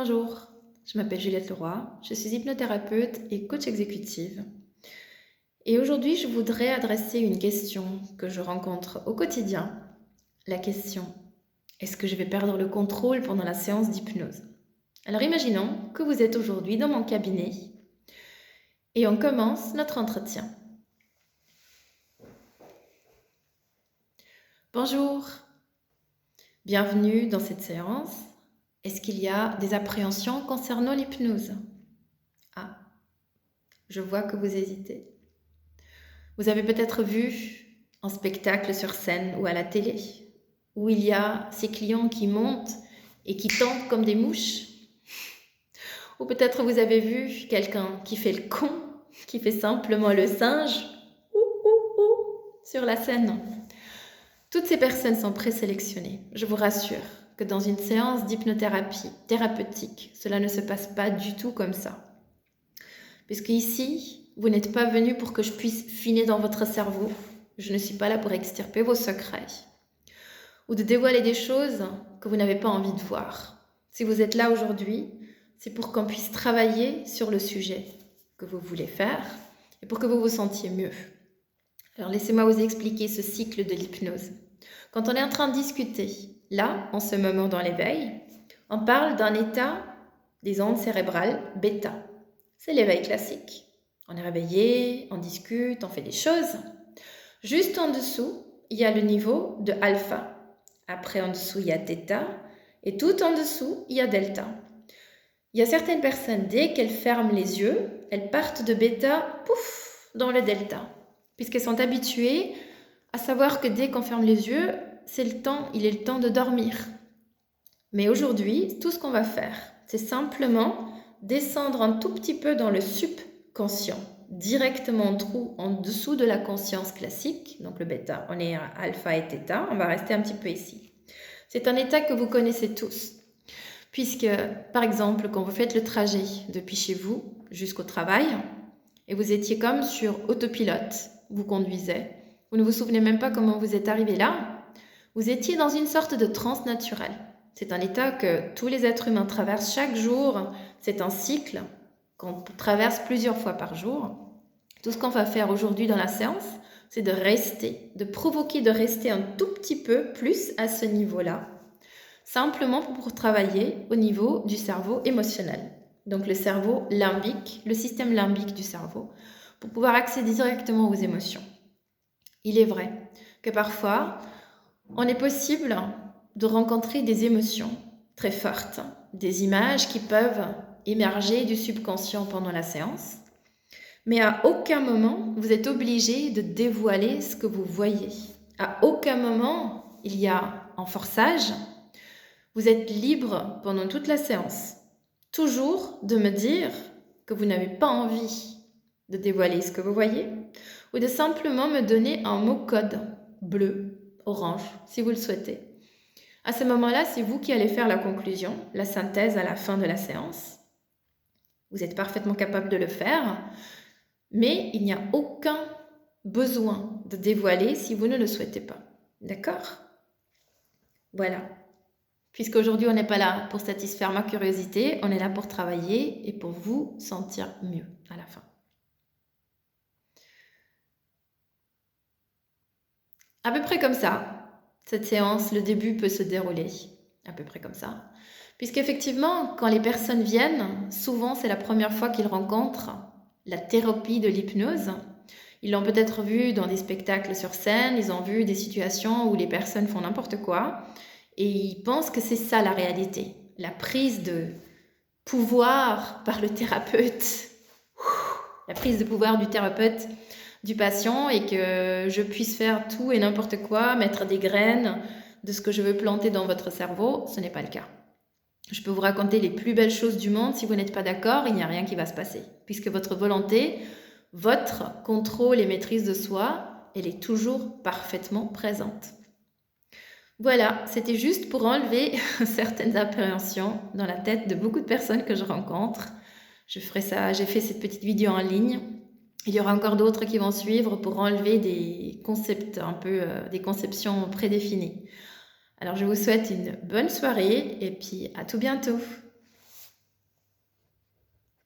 Bonjour, je m'appelle Juliette Leroy, je suis hypnothérapeute et coach exécutive. Et aujourd'hui, je voudrais adresser une question que je rencontre au quotidien. La question, est-ce que je vais perdre le contrôle pendant la séance d'hypnose? Alors imaginons que vous êtes aujourd'hui dans mon cabinet et on commence notre entretien. Bonjour, bienvenue dans cette séance. Est-ce qu'il y a des appréhensions concernant l'hypnose? Ah, je vois que vous hésitez. Vous avez peut-être vu un spectacle sur scène ou à la télé, où il y a ces clients qui montent et qui tombent comme des mouches. Ou peut-être vous avez vu quelqu'un qui fait le con, qui fait simplement le singe, sur la scène. Toutes ces personnes sont présélectionnées. Je vous rassure que dans une séance d'hypnothérapie thérapeutique, cela ne se passe pas du tout comme ça. Puisque ici, vous n'êtes pas venu pour que je puisse finer dans votre cerveau. Je ne suis pas là pour extirper vos secrets ou de dévoiler des choses que vous n'avez pas envie de voir. Si vous êtes là aujourd'hui, c'est pour qu'on puisse travailler sur le sujet que vous voulez faire et pour que vous vous sentiez mieux. Alors laissez-moi vous expliquer ce cycle de l'hypnose. Quand on est en train de discuter, là, en ce moment dans l'éveil, on parle d'un état des ondes cérébrales bêta. C'est l'éveil classique. On est réveillé, on discute, on fait des choses. Juste en dessous, il y a le niveau de alpha. Après, en dessous, il y a θ. Et tout en dessous, il y a delta. Il y a certaines personnes, dès qu'elles ferment les yeux, elles partent de bêta, pouf, dans le delta. Puisqu'elles sont habituées à savoir que dès qu'on ferme les yeux, il est le temps de dormir. Mais aujourd'hui, tout ce qu'on va faire, c'est simplement descendre un tout petit peu dans le subconscient, directement en dessous de la conscience classique, donc le bêta. On est à alpha et θ, on va rester un petit peu ici. C'est un état que vous connaissez tous, puisque, par exemple, quand vous faites le trajet depuis chez vous jusqu'au travail, et vous étiez comme sur autopilote, vous conduisez, vous ne vous souvenez même pas comment vous êtes arrivé là, vous étiez dans une sorte de transe naturelle. C'est un état que tous les êtres humains traversent chaque jour. C'est un cycle qu'on traverse plusieurs fois par jour. Tout ce qu'on va faire aujourd'hui dans la séance, c'est de provoquer de rester un tout petit peu plus à ce niveau-là, simplement pour travailler au niveau du cerveau émotionnel. Donc le cerveau limbique, le système limbique du cerveau, pour pouvoir accéder directement aux émotions. Il est vrai que parfois, on est possible de rencontrer des émotions très fortes, des images qui peuvent émerger du subconscient pendant la séance, mais à aucun moment vous êtes obligé de dévoiler ce que vous voyez. À aucun moment il y a un forçage. Vous êtes libre pendant toute la séance, toujours de me dire que vous n'avez pas envie de dévoiler ce que vous voyez ou de simplement me donner un mot-code bleu, orange, si vous le souhaitez. À ce moment-là, c'est vous qui allez faire la conclusion, la synthèse à la fin de la séance. Vous êtes parfaitement capable de le faire, mais il n'y a aucun besoin de dévoiler si vous ne le souhaitez pas. D'accord? Voilà. Puisqu'aujourd'hui, on n'est pas là pour satisfaire ma curiosité, on est là pour travailler et pour vous sentir mieux à la fin. À peu près comme ça, cette séance, le début peut se dérouler. À peu près comme ça. Puisqu'effectivement, quand les personnes viennent, souvent c'est la première fois qu'ils rencontrent la thérapie de l'hypnose. Ils l'ont peut-être vu dans des spectacles sur scène, ils ont vu des situations où les personnes font n'importe quoi et ils pensent que c'est ça la réalité. La prise de pouvoir par le thérapeute, la prise de pouvoir du thérapeute, du patient et que je puisse faire tout et n'importe quoi, mettre des graines de ce que je veux planter dans votre cerveau, ce n'est pas le cas. Je peux vous raconter les plus belles choses du monde, si vous n'êtes pas d'accord, il n'y a rien qui va se passer. Puisque votre volonté, votre contrôle et maîtrise de soi, elle est toujours parfaitement présente. Voilà, c'était juste pour enlever certaines appréhensions dans la tête de beaucoup de personnes que je rencontre. Je ferai ça, j'ai fait cette petite vidéo en ligne. Il y aura encore d'autres qui vont suivre pour enlever des concepts des conceptions prédéfinies. Alors je vous souhaite une bonne soirée et puis à tout bientôt.